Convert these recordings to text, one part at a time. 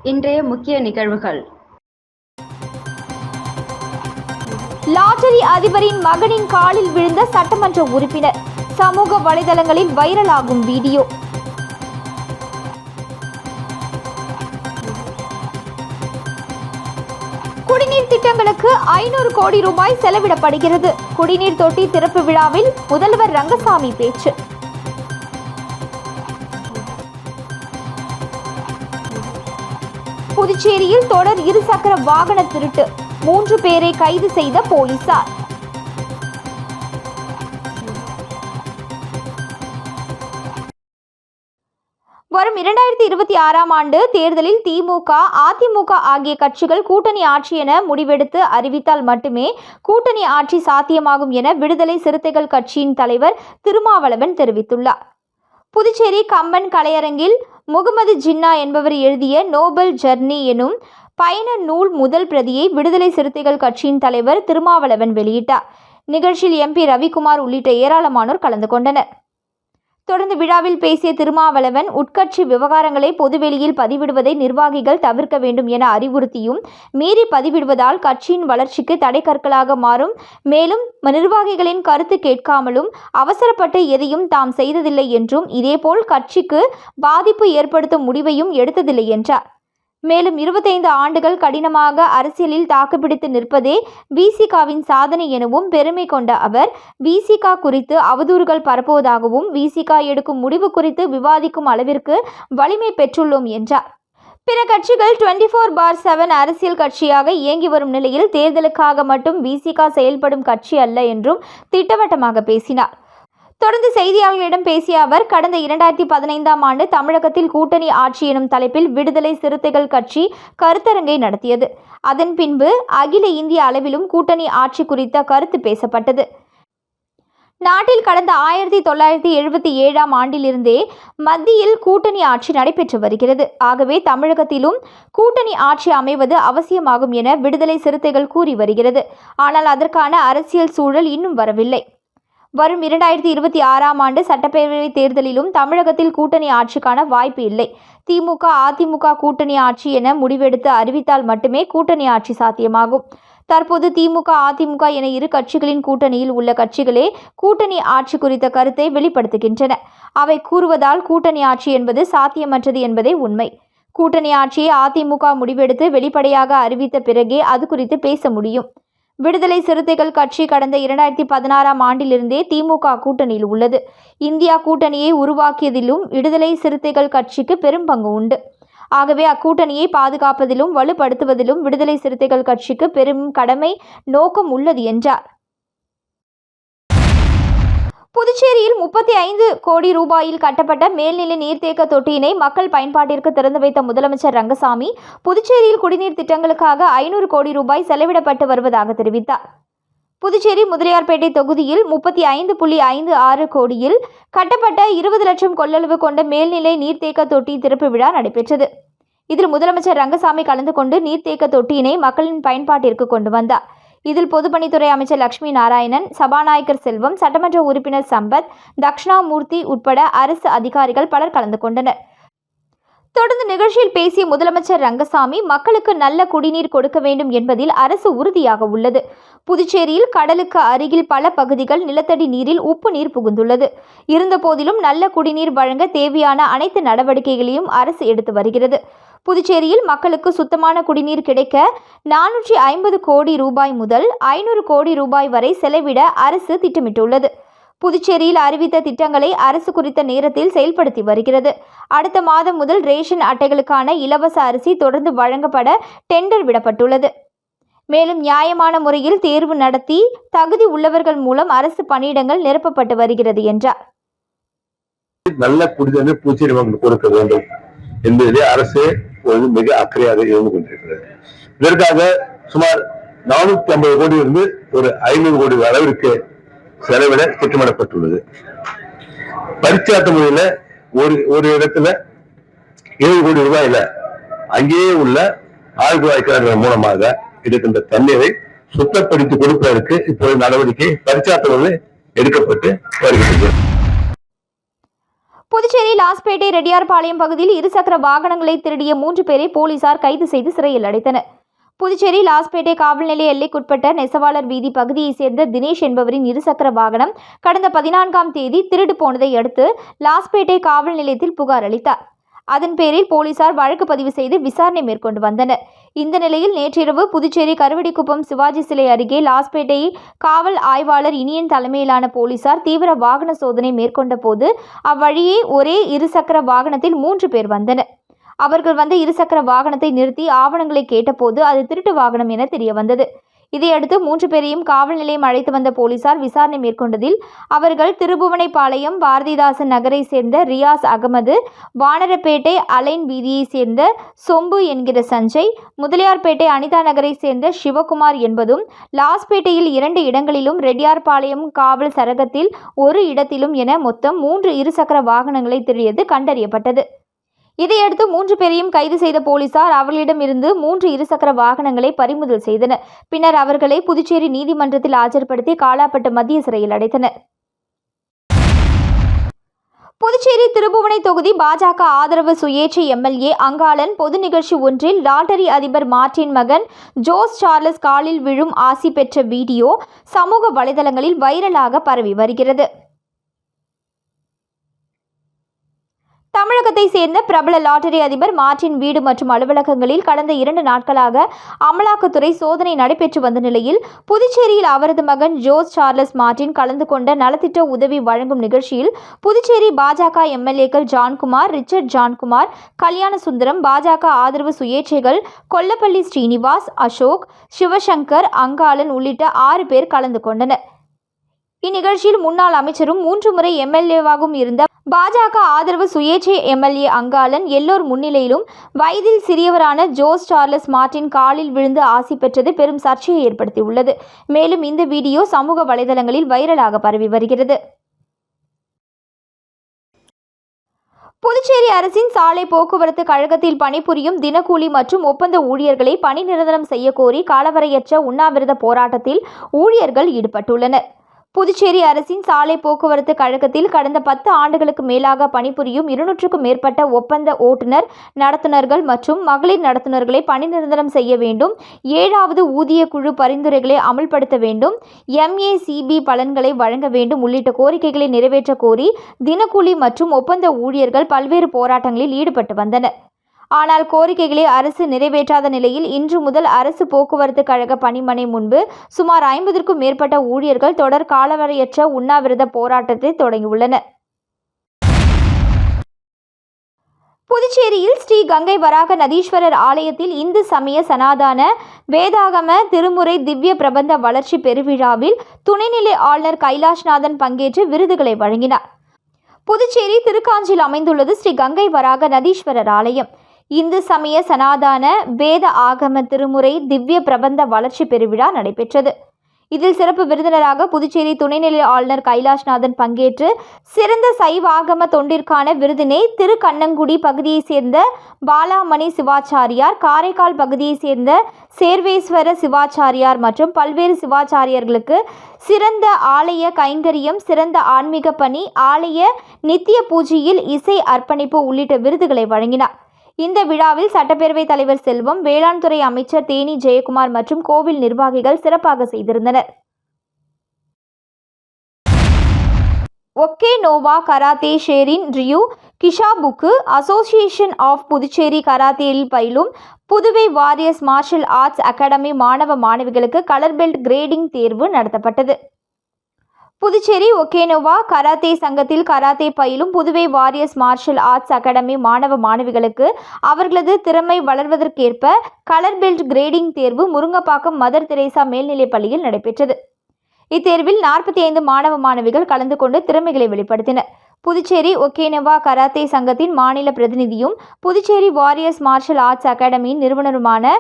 இன்றைய முக்கிய நிகழ்வுகள். லாட்டரி அதிபரின் மகனின் காலில் விழுந்த சட்டமன்ற உறுப்பினர், சமூக வலைதளங்களில் வைரலாகும் வீடியோ. குடிநீர் திட்டங்களுக்கு 500 கோடி ரூபாய் செலவிடப்படுகிறது. குடிநீர் தொட்டி திறப்பு விழாவில் முதல்வர் ரங்கசாமி பேச்சு. புதுச்சேரியில் தொடர் இருசக்கர வாகன திருட்டு, 3 பேரை கைது செய்த போலீசார். வரும் 2026ஆம் ஆண்டு தேர்தலில் திமுக, அதிமுக ஆகிய கட்சிகள் கூட்டணி ஆட்சி என முடிவெடுத்து அறிவித்தால் மட்டுமே கூட்டணி ஆட்சி சாத்தியமாகும் என விடுதலை சிறுத்தைகள் கட்சியின் தலைவர் திருமாவளவன் தெரிவித்துள்ளார். புதுச்சேரி கம்பன் கலையரங்கில் முகமது ஜின்னா என்பவர் எழுதிய நோபல் ஜர்னி எனும் பயண நூல் முதல் பிரதியை விடுதலை சிறுத்தைகள் கட்சியின் தலைவர் திருமாவளவன் வெளியிட்டார். நிகழ்ச்சியில் MP ரவிக்குமார் உள்ளிட்ட ஏராளமானோர் கலந்து கொண்டனர். தொடர்ந்து விழாவில் பேசிய திருமாவளவன், உட்கட்சி விவகாரங்களை பொதுவெளியில் பதிவிடுவதை நிர்வாகிகள் தவிர்க்க வேண்டும் என அறிவுறுத்தியும், மீறி பதிவிடுவதால் கட்சியின் வளர்ச்சிக்கு தடைக்கற்களாக மாறும். மேலும் நிர்வாகிகளின் கருத்து கேட்காமலும் அவசரப்பட்டு எதையும் தாம் செய்ததில்லை என்றும், இதேபோல் கட்சிக்கு பாதிப்பு ஏற்படுத்தும் முடிவையும் எடுத்ததில்லை என்றார். மேலும் 25 ஆண்டுகள் கடினமாக அரசியலில் தாக்குப்பிடித்து நிற்பதே விசிகாவின் சாதனை எனவும் பெருமை கொண்ட அவர், விசிகா குறித்து அவதூறுகள் பரப்புவதாகவும், விசிகா எடுக்கும் முடிவு குறித்து விவாதிக்கும் அளவிற்கு வலிமை பெற்றுள்ளோம் என்றார். பிற கட்சிகள் 24/7 அரசியல் கட்சியாக இயங்கி வரும் நிலையில் தேர்தலுக்காக மட்டும் விசிகா செயல்படும் கட்சி அல்ல என்றும் திட்டவட்டமாக பேசினார். தொடர்ந்து செய்தியாளர்களிடம் பேசிய அவர், கடந்த 2015ஆம் ஆண்டு தமிழகத்தில் கூட்டணி ஆட்சி எனும் தலைப்பில் விடுதலை சிறுத்தைகள் கட்சி கருத்தரங்கை நடத்தியது. அதன் பின்பு அகில இந்திய அளவிலும் கூட்டணி ஆட்சி குறித்த கருத்து பேசப்பட்டது. நாட்டில் கடந்த 1977ஆம் ஆண்டிலிருந்தே மத்தியில் கூட்டணி ஆட்சி நடைபெற்று வருகிறது. ஆகவே தமிழகத்திலும் கூட்டணி ஆட்சி அமைவது அவசியமாகும் என விடுதலை சிறுத்தைகள் கூறி வருகிறது. ஆனால் அதற்கான அரசியல் சூழல் இன்னும் வரவில்லை. வரும் 2026ஆம் ஆண்டு சட்டப்பேரவை தேர்தலிலும் தமிழகத்தில் கூட்டணி ஆட்சிக்கான வாய்ப்பு இல்லை. திமுக, அதிமுக கூட்டணி ஆட்சி என முடிவெடுத்து அறிவித்தால் மட்டுமே கூட்டணி ஆட்சி சாத்தியமாகும். தற்போது திமுக, அதிமுக என இரு கட்சிகளின் கூட்டணியில் உள்ள கட்சிகளே கூட்டணி ஆட்சி குறித்த கருத்தை வெளிப்படுத்துகின்றன. அவை கூறுவதால் கூட்டணி ஆட்சி என்பது சாத்தியமற்றது என்பதே உண்மை. கூட்டணி ஆட்சியை அதிமுக முடிவெடுத்து வெளிப்படையாக அறிவித்த பிறகே அது குறித்து பேச முடியும். விடுதலை சிறுத்தைகள் கட்சி கடந்த 2016ஆம் ஆண்டிலிருந்தே திமுக கூட்டணியில் உள்ளது. இந்தியா கூட்டணியை உருவாக்கியதிலும் விடுதலை சிறுத்தைகள் கட்சிக்கு பெரும் பங்கு உண்டு. ஆகவே அக்கூட்டணியை பாதுகாப்பதிலும் வலுப்படுத்துவதிலும் விடுதலை சிறுத்தைகள் கட்சிக்கு பெரும் கடமை, நோக்கம் உள்ளது என்றார். புதுச்சேரியில் 35 கோடி ரூபாயில் கட்டப்பட்ட மேல்நிலை நீர்த்தேக்க தொட்டியினை மக்கள் பயன்பாட்டிற்கு திறந்து வைத்த முதலமைச்சர் ரங்கசாமி, புதுச்சேரியில் குடிநீர் திட்டங்களுக்காக 500 கோடி ரூபாய் செலவிடப்பட்டு வருவதாக தெரிவித்தார். புதுச்சேரி முதலியார்பேட்டை தொகுதியில் 35.56 கோடியில் கட்டப்பட்ட 20 லட்சம் கொள்ளளவு கொண்ட மேல்நிலை நீர்த்தேக்க தொட்டி திறப்பு விழா நடைபெற்றது. இதில் முதலமைச்சர் ரங்கசாமி கலந்து கொண்டு நீர்த்தேக்க தொட்டியினை மக்களின் பயன்பாட்டிற்கு கொண்டு வந்தார். இதில் பொதுப்பணித்துறை அமைச்சர் லட்சுமி நாராயணன், சபாநாயகர் செல்வம், சட்டமன்ற உறுப்பினர் சம்பத், தட்சிணாமூர்த்தி உட்பட அரசு அதிகாரிகள் பலர் கலந்து கொண்டனர். தொடர்ந்து நிகழ்ச்சியில் பேசிய முதலமைச்சர் ரங்கசாமி, மக்களுக்கு நல்ல குடிநீர் கொடுக்க வேண்டும் என்பதில் அரசு உறுதியாக உள்ளது. புதுச்சேரியில் கடலுக்கு அருகில் பல பகுதிகள் நிலத்தடி நீரில் உப்பு நீர் புகுந்துள்ளது. இருந்தபோதிலும் நல்ல குடிநீர் வழங்க தேவையான அனைத்து நடவடிக்கைகளையும் அரசு எடுத்து வருகிறது. புதுச்சேரியில் மக்களுக்கு சுத்தமான குடிநீர் கிடைக்க 450 கோடி ரூபாய் முதல் 500 கோடி ரூபாய் வரை செலவிட அரசு திட்டமிட்டுள்ளது. புதுச்சேரியில் அறிவித்த திட்டங்களை அரசு குறித்த நேரத்தில் செயல்படுத்தி வருகிறது. அடுத்த மாதம் முதல் ரேஷன் அட்டைகளுக்கான இலவச அரிசி தொடர்ந்து வழங்கப்பட டெண்டர் விடப்பட்டுள்ளது. மேலும் நியாயமான முறையில் தேர்வு நடத்தி தகுதி உள்ளவர்கள் மூலம் அரசு பணியிடங்கள் நிரப்பப்பட்டு வருகிறது என்றார். நல்ல குடிநீர் புதுச்சேரி மக்களுக்கு கொடுக்க வேண்டும் என்பதிலே அரசு மிக அக்கறையாக இருந்து கொண்டிருக்கிறது. இதற்காக சுமார் 450 கோடி இருந்து ஒரு 500 கோடி அளவிற்கு செலவிட திட்டமிடப்பட்டுள்ளது. பரிச்சார்த்த முறையில ஒரு இடத்துல 7 கோடி ரூபாயில அங்கேயே உள்ள ஆழ்குழாய் கிணறுகள் மூலமாக இருக்கின்ற தண்ணீரை சுத்தப்படுத்தி கொடுப்பதற்கு இப்போது நடவடிக்கை பரிச்சார்த்த முறையில் எடுக்கப்பட்டு வருகிறது. புதுச்சேரி லாஸ்பேட்டை ரெட்டியார்பாளையம் பகுதியில் இருசக்கர வாகனங்களை திருடிய 3 பேரை போலீசார் கைது செய்து சிறையில் அடைத்தனர். புதுச்சேரி லாஸ்பேட்டை காவல் நிலைய எல்லைக்குட்பட்ட நெசவாளர் வீதி பகுதியைச் சேர்ந்த தினேஷ் என்பவரின் இருசக்கர வாகனம் கடந்த 14ஆம் தேதி திருடு போனதை அடுத்து லாஸ்பேட்டை காவல் நிலையத்தில் புகார் அளித்தார். அதன் பேரில் போலீசார் வழக்கு பதிவு செய்து விசாரணை மேற்கொண்டு வந்தனர். இந்த நிலையில் நேற்றிரவு புதுச்சேரி கருவடிக்குப்பம் சிவாஜி சிலை அருகே லாஸ்பேட்டை காவல் ஆய்வாளர் இனியன் தலைமையிலான போலீசார் தீவிர வாகன சோதனை மேற்கொண்ட போது அவ்வழியே ஒரே இருசக்கர வாகனத்தில் 3 பேர் வந்தனர். அவர்கள் வந்த இருசக்கர வாகனத்தை நிறுத்தி ஆவணங்களை கேட்டபோது அது திருட்டு வாகனம் என தெரிய வந்தது. இதையடுத்து 3 பேரையும் காவல் நிலையம் அழைத்து வந்த போலீசார் விசாரணை மேற்கொண்டதில் அவர்கள் திருபுவனைப்பாளையம் பாரதிதாசன் நகரை சேர்ந்த ரியாஸ் அகமது, வானரப்பேட்டை அலைன் வீதியை சேர்ந்த சொம்பு என்கிற சஞ்சய், முதலியார்பேட்டை அனிதா நகரை சேர்ந்த சிவகுமார் என்பதும், லாஸ்பேட்டையில் 2 இடங்களிலும் ரெட்டியார்பாளையம் காவல் சரகத்தில் 1 இடத்திலும் என மொத்தம் 3 இருசக்கர வாகனங்களை திருடியது கண்டறியப்பட்டது. இதையடுத்து 3 பேரையும் கைது செய்த போலீசார் அவர்களிடமிருந்து 3 இருசக்கர வாகனங்களை பறிமுதல் செய்தனர். பின்னர் அவர்களை புதுச்சேரி நீதிமன்றத்தில் ஆஜர்படுத்தி காலாப்பட்டு மத்திய சிறையில் அடைத்தனர். புதுச்சேரி திருபுவனை தொகுதி பாஜக ஆதரவு சுயேட்சை எம்எல்ஏ அங்காளன் பொது நிகழ்ச்சி ஒன்றில் லாட்டரி அதிபர் மார்ட்டின் மகன் ஜோஸ் சார்லஸ் காலில் விழும் ஆசி பெற்ற வீடியோ சமூக வலைதளங்களில் வைரலாக பரவி வருகிறது. தமிழகத்தை சேர்ந்த பிரபல லாட்டரி அதிபர் மார்ட்டின் வீடு மற்றும் அலுவலகங்களில் கடந்த 2 நாட்களாக அமலாக்கத்துறை சோதனை நடைபெற்று வந்த நிலையில் புதுச்சேரியில் அவரது மகன் ஜோஸ் சார்லஸ் மார்ட்டின் கலந்து கொண்ட நலத்திட்ட உதவி வழங்கும் நிகழ்ச்சியில் புதுச்சேரி பாஜக எம்எல்ஏக்கள் ஜான்குமார், ரிச்சர்ட் ஜான்குமார், கல்யாண சுந்தரம், பாஜக ஆதரவு சுயேட்சைகள் கொல்லப்பள்ளி ஸ்ரீனிவாஸ், அசோக், சிவசங்கர், அங்காளன் உள்ளிட்ட 6 பேர் கலந்து கொண்டனர். இந்நிகழ்ச்சியில் முன்னாள் அமைச்சரும் 3 முறை எம்எல்ஏவாகவும் இருந்த பாஜக ஆதரவு சுயேட்சை எம்எல்ஏ அங்காளன் எல்லோர் முன்னிலையிலும் வயதில் சிறியவரான ஜோஸ் சார்லஸ் மார்ட்டின் காலில் விழுந்து ஆசி பெற்றது பெரும் சர்ச்சையை ஏற்படுத்தியுள்ளது. மேலும் இந்த வீடியோ சமூக வலைதளங்களில் வைரலாக பரவி வருகிறது. புதுச்சேரி அரசின் சாலை போக்குவரத்து கழகத்தில் பணிபுரியும் தினக்கூலி மற்றும் ஒப்பந்த ஊழியர்களை பணி நிரந்தரம் செய்ய கோரி காலவரையற்ற உண்ணாவிரத போராட்டத்தில் ஊழியர்கள் ஈடுபட்டுள்ளனர். புதுச்சேரி அரசின் சாலை போக்குவரத்து கழகத்தில் கடந்த 10 ஆண்டுகளுக்கு மேலாக பணிபுரியும் 200க்கும் மேற்பட்ட ஒப்பந்த ஓட்டுநர், நடத்துனர்கள் மற்றும் மகளிர் நடத்துனர்களை பணி நிரந்தரம் செய்ய வேண்டும். 7வது ஊதிய குழு பரிந்துரைகளை அமல்படுத்த வேண்டும். MACB பலன்களை வழங்க வேண்டும் உள்ளிட்ட கோரிக்கைகளை நிறைவேற்ற கோரி தினக்கூலி மற்றும் ஒப்பந்த ஊழியர்கள் பல்வேறு போராட்டங்களில் ஈடுபட்டு வந்தனர். ஆனால் கோரிக்கைகளை அரசு நிறைவேற்றாத நிலையில் இன்று முதல் அரசு போக்குவரத்து கழக பணிமனை முன்பு சுமார் 50க்கும் மேற்பட்ட ஊழியர்கள் தொடர் காலவரையற்ற உண்ணாவிரத போராட்டத்தை தொடங்கியுள்ளனர். புதுச்சேரியில் ஸ்ரீ கங்கை வராக நதீஸ்வரர் ஆலயத்தில் இந்து சமய சனாதன வேதாகம திருமுறை திவ்ய பிரபந்த வளர்ச்சி பெருவிழாவில் துணைநிலை ஆளுநர் கைலாஷ்நாதன் பங்கேற்று விருதுகளை வழங்கினார். புதுச்சேரி திருக்காஞ்சியில் அமைந்துள்ளது ஸ்ரீ கங்கை வராக நதீஸ்வரர் ஆலயம். இந்து சமய சனாதன வேத ஆகம திருமுறை திவ்ய பிரபந்த வளர்ச்சி பெருவிழா நடைபெற்றது. இதில் சிறப்பு விருந்தினராக புதுச்சேரி துணைநிலை ஆளுநர் கைலாஷ்நாதன் பங்கேற்று சிறந்த சைவாகம தொண்டிற்கான விருதினை திருக்கண்ணங்குடி பகுதியைச் சேர்ந்த பாலாமணி சிவாச்சாரியார், காரைக்கால் பகுதியைச் சேர்ந்த சேர்வேஸ்வர சிவாச்சாரியார் மற்றும் பல்வேறு சிவாச்சாரியர்களுக்கு சிறந்த ஆலய கைங்கரியம், சிறந்த ஆன்மீக பணி, ஆலய நித்திய பூஜையில் இசை அர்ப்பணிப்பு உள்ளிட்ட விருதுகளை வழங்கினார். இந்த விழாவில் சட்டப்பேரவைத் தலைவர் செல்வம், வேளாண் துறை அமைச்சர் தேனி ஜெயக்குமார் மற்றும் கோவில் நிர்வாகிகள் சிறப்பாக செய்திருந்தனர். ஒகேனோவா கராத்தே ஷேரின் ரியூ கிஷாபுக்கு அசோசியேஷன் ஆஃப் புதுச்சேரி கராத்தேயில் பயிலும் Puduvai warriors martial arts academy மாணவ மாணவிகளுக்கு கலர் பெல்ட் கிரேடிங் தேர்வு நடத்தப்பட்டது. புதுச்சேரி ஒகேனோவா கராத்தே சங்கத்தில் கராத்தே பயிலும் Puduvai warriors martial arts academy மாணவ மாணவிகளுக்கு அவர்களது திறமை வளர்வதற்கேற்ப கலர் பெல்ட் கிரேடிங் தேர்வு முருங்கப்பாக்கம் மதர் தெரேசா மேல்நிலைப் பள்ளியில் நடைபெற்றது. இத்தேர்வில் 45 மாணவ மாணவிகள் கலந்து கொண்டு திறமைகளை வெளிப்படுத்தினர். புதுச்சேரி ஒகேனோவா கராத்தே சங்கத்தின் மாநில பிரதிநிதியும் Puducherry warriors martial arts அகாடமியின் நிறுவனருமான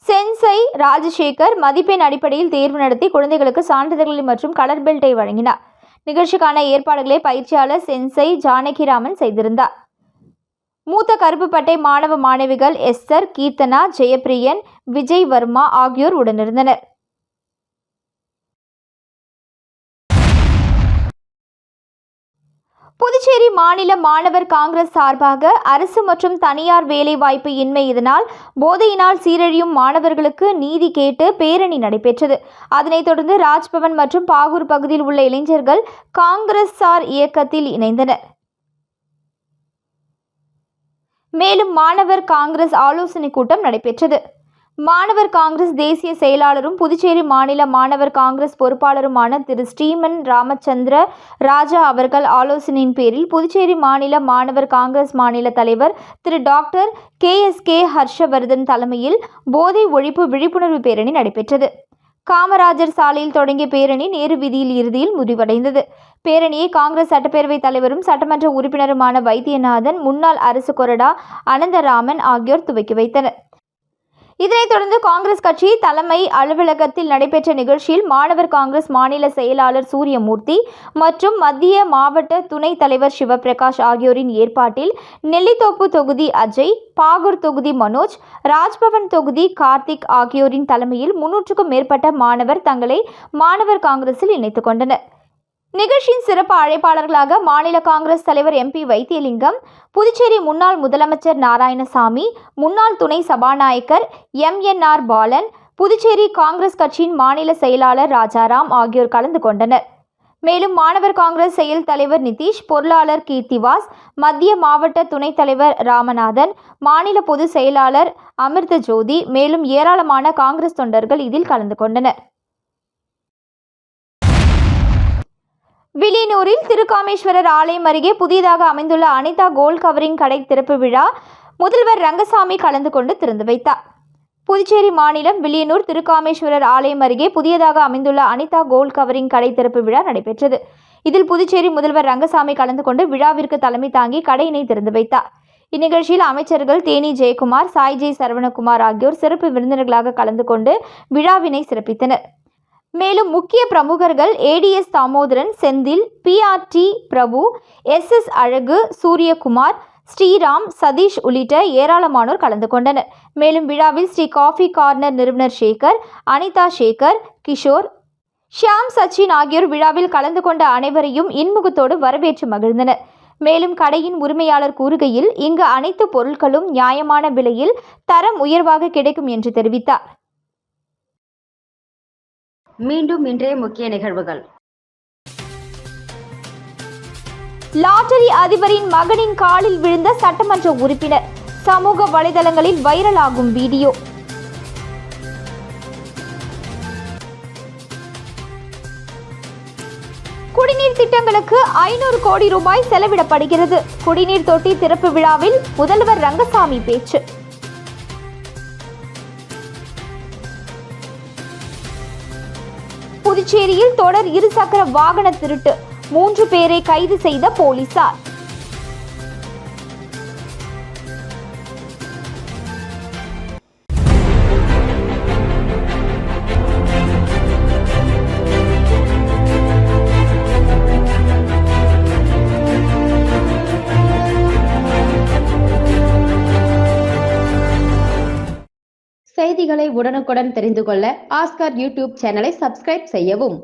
சென்சை Rajasekar மதிப்பெண் அடிப்படையில் தேர்வு நடத்தி குழந்தைகளுக்கு சான்றிதழ்கள் மற்றும் கலர் பெல்ட்டை வழங்கினார். நிகழ்ச்சிக்கான ஏற்பாடுகளை பயிற்சியாளர் சென்சை ஜானகிராமன் செய்திருந்தார். மூத்த கருப்பு பட்டை மாணவ மாணவிகள் எஸ்தர், கீர்த்தனா, ஜெயப்பிரியன், விஜய் வர்மா ஆகியோர் உடனிருந்தனர். புதுச்சேரி மாநில மாணவர் காங்கிரஸ் சார்பாக அரசு மற்றும் தனியார் வேலைவாய்ப்பு இன்மை இதனால் போதையினால் சீரழியும் மாணவர்களுக்கு நீதி கேட்டு பேரணி நடைபெற்றது. அதனைத் தொடர்ந்து ராஜ்பவன் மற்றும் பாகூர் பகுதியில் உள்ள இளைஞர்கள் காங்கிரஸ் சார் இயக்கத்தில் இணைந்தனர். மேலும் மாணவர் காங்கிரஸ் ஆலோசனை கூட்டம் நடைபெற்றது. மாணவர் காங்கிரஸ் தேசிய செயலாளரும் புதுச்சேரி மாநில மாணவர் காங்கிரஸ் பொறுப்பாளருமான திரு ஸ்ரீமன் ராமச்சந்திர ராஜா அவர்கள் ஆலோசனையின் பேரில் புதுச்சேரி மாநில மாணவர் காங்கிரஸ் மாநில தலைவர் திரு டாக்டர் KSK ஹர்ஷவர்தன் தலைமையில் போதை ஒழிப்பு விழிப்புணர்வு பேரணி நடைபெற்றது. காமராஜர் சாலையில் தொடங்கிய பேரணி நேரு வீதியில் இறுதியில் முடிவடைந்தது. பேரணியை காங்கிரஸ் சட்டப்பேரவைத் தலைவரும் சட்டமன்ற உறுப்பினருமான வைத்தியநாதன், முன்னாள் அரசு கொறடா அனந்தராமன் ஆகியோர் துவக்கி வைத்தனர். இதனைத் தொடர்ந்து காங்கிரஸ் கட்சி தலைமை அலுவலகத்தில் நடைபெற்ற நிகழ்ச்சியில் மாணவர் காங்கிரஸ் மாநில செயலாளர் சூரியமூர்த்தி மற்றும் மத்திய மாவட்ட துணைத் தலைவர் சிவபிரகாஷ் ஆகியோரின் ஏற்பாட்டில் நெல்லித்தோப்பு தொகுதி அஜய், பாகூர் தொகுதி மனோஜ், ராஜ்பவன் தொகுதி கார்த்திக் ஆகியோரின் தலைமையில் 300க்கும் மேற்பட்ட மாணவர் தங்களை மாணவர் காங்கிரஸில் இணைத்துக் கொண்டனர். நிகழ்ச்சியின் சிறப்பு அழைப்பாளர்களாக மாநில காங்கிரஸ் தலைவர் MP வைத்தியலிங்கம், புதுச்சேரி முன்னாள் முதலமைச்சர் நாராயணசாமி, முன்னாள் துணை சபாநாயகர் MNR பாலன், புதுச்சேரி காங்கிரஸ் கட்சியின் மாநில செயலாளர் ராஜாராம் ஆகியோர் கலந்து கொண்டனர். மேலும் மாணவர் காங்கிரஸ் செயல் தலைவர் நிதிஷ், பொருளாளர் கீர்த்திவாஸ், மத்திய மாவட்ட துணைத் தலைவர் ராமநாதன், மாநில பொதுச் செயலாளர் அமிர்த ஜோதி, மேலும் ஏராளமான காங்கிரஸ் தொண்டர்கள் இதில் கலந்து கொண்டனர். வில்லியனூரில் திருக்காமேஸ்வரர் ஆலயம் அருகே புதியதாக அமைந்துள்ள அனிதா கோல்ட் கவரிங் கடை திறப்பு விழா முதல்வர் ரங்கசாமி கலந்து கொண்டு திறந்து வைத்தார். புதுச்சேரி மாநிலம் வில்லியனூர் திருக்காமேஸ்வரர் ஆலயம் அருகே புதியதாக அமைந்துள்ள அனிதா கோல்ட் கவரிங் கடை திறப்பு விழா நடைபெற்றது. இதில் புதுச்சேரி முதல்வர் ரங்கசாமி கலந்து கொண்டு விழாவிற்கு தலைமை தாங்கி கடையினை திறந்து வைத்தார். இந்நிகழ்ச்சியில் அமைச்சர்கள் தேனி ஜெயக்குமார், சாய்ஜே சரவணகுமார் ஆகியோர் சிறப்பு விருந்தினர்களாக கலந்து கொண்டு விழாவினை சிறப்பித்தனர். மேலும் முக்கிய பிரமுகர்கள் ADS தாமோதரன், செந்தில், PRT பிரபு, SS அழகு, சூரியகுமார், ஸ்ரீராம், சதீஷ் உள்ளிட்ட ஏராளமானோர் கலந்து கொண்டனர். மேலும் விழாவில் ஸ்ரீ காஃபி கார்னர் நிறுவனர் சேகர், அனிதா சேகர், கிஷோர், ஷியாம் சச்சின் ஆகியோர் விழாவில் கலந்து கொண்ட அனைவரையும் இன்முகத்தோடு வரவேற்று மகிழ்ந்தனர். மேலும் கடையின் உரிமையாளர் கூறுகையில், இங்கு அனைத்து பொருட்களும் நியாயமான விலையில் தரம் உயர்வாக கிடைக்கும் என்று தெரிவித்தார். மீண்டும் இன்றைய முக்கிய நிகழ்வுகள். லாட்டரி அதிபரின் மகனின் காலில் விழுந்த சட்டமன்ற உறுப்பினர், சமூக வலைதளங்களில் வைரலாகும் வீடியோ. குடிநீர் திட்டங்களுக்கு 500 கோடி ரூபாய் செலவிடப்படுகிறது. குடிநீர் தொட்டி திறப்பு விழாவில் முதல்வர் ரங்கசாமி பேச்சு. புதுச்சேரியில் தொடர் இருசக்கர வாகன திருட்டு, 3 பேரை கைது செய்த போலீசார். செய்திகளை உடனுக்குடன் தெரிந்து கொள்ள ஆஸ்கார் யூடியூப் சேனலை சப்ஸ்கிரைப் செய்யவும்.